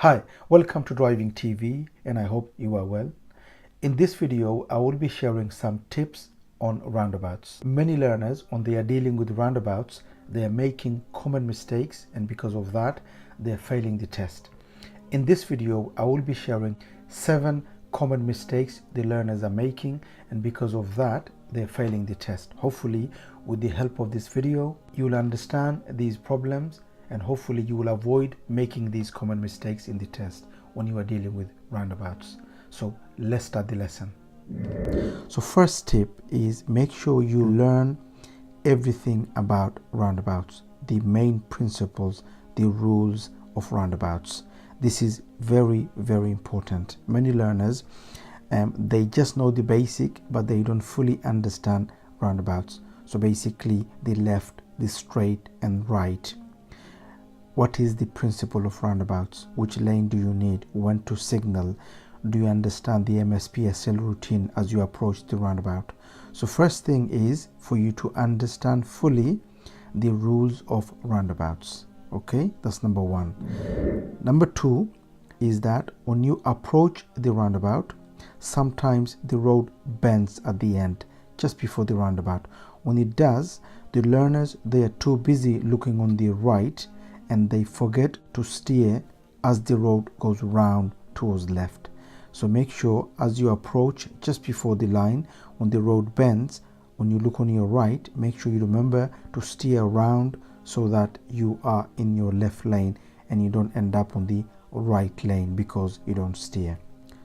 Hi, welcome to Driving TV and I hope you are well. In this video, I will be sharing some tips on roundabouts. Many learners, when they are dealing with roundabouts, they are making common mistakes and because of that, they are failing the test. In this video, I will be sharing 7 common mistakes the learners are making and because of that, they are failing the test. Hopefully, with the help of this video, you will understand these problems and hopefully you will avoid making these common mistakes in the test when you are dealing with roundabouts. So let's start the lesson. So first tip is make sure you learn everything about roundabouts, the main principles, the rules of roundabouts. This is very, very important. Many learners, they just know the basic, but they don't fully understand roundabouts. So basically the left, the straight and right. What is the principle of roundabouts? Which lane do you need? When to signal? Do you understand the MSPSL routine as you approach the roundabout? So first thing is for you to understand fully the rules of roundabouts. Okay, that's number 1. Number 2 is that when you approach the roundabout, sometimes the road bends at the end, just before the roundabout. When it does, the learners, they are too busy looking on the right and they forget to steer as the road goes round towards left. So make sure as you approach just before the line, when the road bends, when you look on your right, make sure you remember to steer around so that you are in your left lane and you don't end up on the right lane because you don't steer.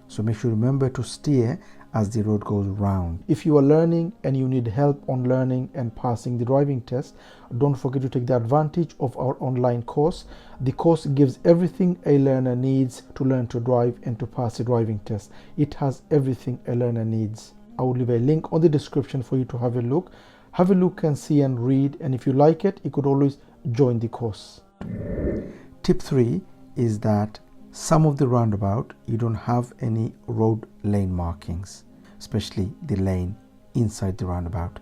So make sure you remember to steer as the road goes round. If you are learning and you need help on learning and passing the driving test, don't forget to take the advantage of our online course. The course gives everything a learner needs to learn to drive and to pass the driving test. It has everything a learner needs. I will leave a link on the description for you to have a look. Have a look and see and read, and if you like it, you could always join the course. Tip 3 is that some of the roundabout, you don't have any road lane markings, especially the lane inside the roundabout.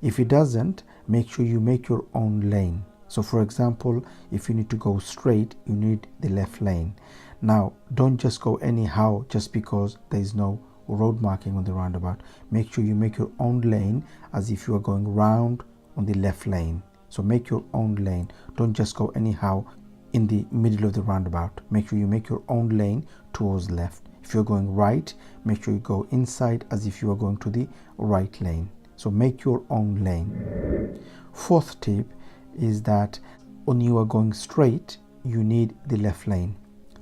If it doesn't, make sure you make your own lane. So for example, if you need to go straight, you need the left lane. Now, don't just go anyhow just because there is no road marking on the roundabout. Make sure you make your own lane as if you are going round on the left lane. So make your own lane. Don't just go anyhow in the middle of the roundabout. Make sure you make your own lane towards left. If you're going right, make sure you go inside as if you are going to the right lane. So make your own lane. Fourth tip is that when you are going straight, you need the left lane.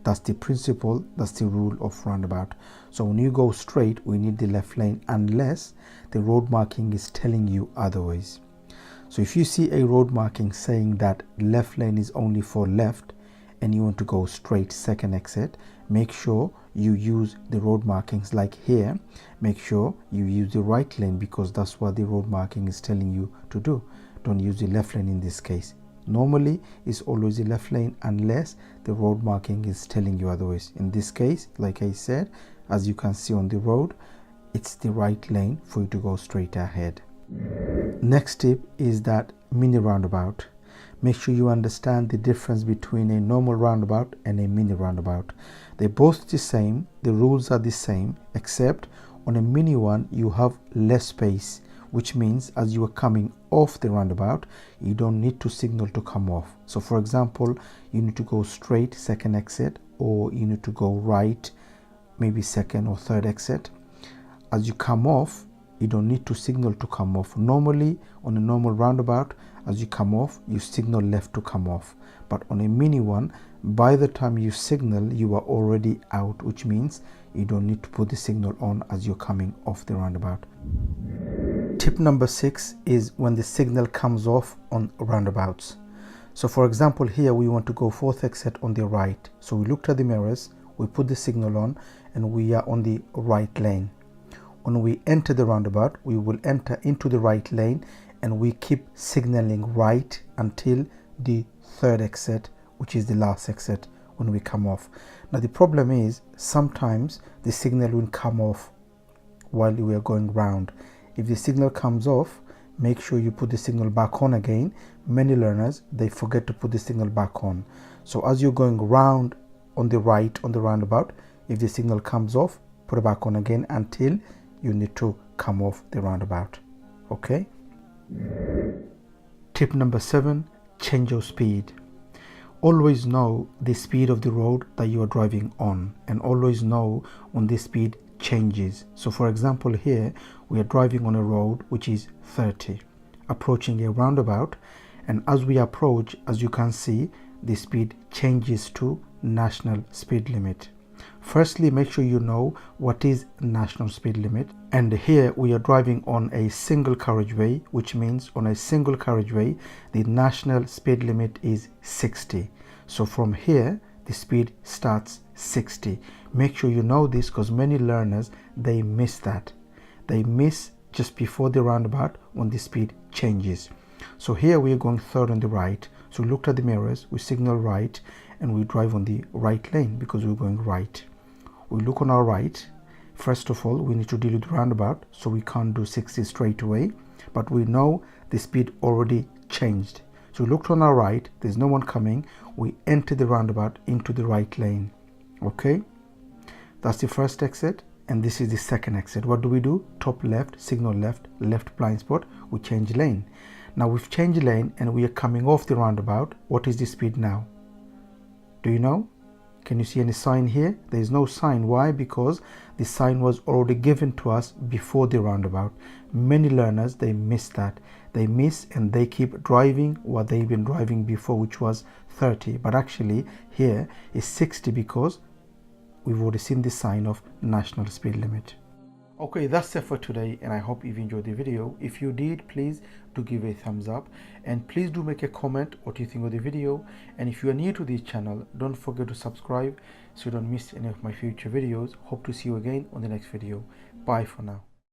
That's the principle, that's the rule of roundabout. So when you go straight, we need the left lane unless the road marking is telling you otherwise. So if you see a road marking saying that left lane is only for left and you want to go straight second exit, make sure you use the road markings like here. Make sure you use the right lane because that's what the road marking is telling you to do. Don't use the left lane in this case. Normally, it's always the left lane unless the road marking is telling you otherwise. In this case, like I said, as you can see on the road, it's the right lane for you to go straight ahead. Next tip is that mini roundabout. Make sure you understand the difference between a normal roundabout and a mini roundabout. They're both the same, the rules are the same, except on a mini one you have less space, which means as you are coming off the roundabout, you don't need to signal to come off. So for example, you need to go straight second exit or you need to go right, maybe second or third exit. As you come off, you don't need to signal to come off. Normally, on a normal roundabout, as you come off, you signal left to come off. But on a mini one, by the time you signal, you are already out, which means you don't need to put the signal on as you're coming off the roundabout. Tip number 6 is when the signal comes off on roundabouts. So for example, here we want to go fourth exit on the right. So we looked at the mirrors, we put the signal on, and we are on the right lane. When we enter the roundabout, we will enter into the right lane and we keep signaling right until the third exit, which is the last exit when we come off. Now the problem is sometimes the signal will come off while we are going round. If the signal comes off, make sure you put the signal back on again. Many learners, they forget to put the signal back on. So as you're going round on the right on the roundabout. If the signal comes off, put it back on again until you need to come off the roundabout. Okay. Tip number 7, change your speed. Always know the speed of the road that you are driving on, and always know when the speed changes. So for example, here we are driving on a road which is 30, approaching a roundabout, and as we approach, as you can see, the speed changes to national speed limit. Firstly, make sure you know what is national speed limit. And here we are driving on a single carriageway, which means on a single carriageway the national speed limit is 60. So from here the speed starts 60. Make sure you know this, because many learners, they miss that. They miss just before the roundabout when the speed changes. So here we are going third on the right. So we looked at the mirrors, we signal right, and we drive on the right lane because we're going right. We look on our right. First of all, we need to deal with the roundabout, so we can't do 60 straight away, but we know the speed already changed. So we looked on our right, there's no one coming, we enter the roundabout into the right lane. Okay, that's the first exit, and this is the second exit. What do? Top left, signal left, left blind spot, we change lane. Now we've changed lane and we are coming off the roundabout. What is the speed now? Do you know? Can you see any sign here? There is no sign. Why? Because the sign was already given to us before the roundabout. Many learners, they miss that. They miss and they keep driving what they've been driving before, which was 30. But actually here is 60 because we've already seen the sign of national speed limit. Okay, that's it for today, and I hope you've enjoyed the video. If you did, please do give a thumbs up, and please do make a comment what you think of the video. And if you are new to this channel, don't forget to subscribe so you don't miss any of my future videos. Hope to see you again on the next video. Bye for now.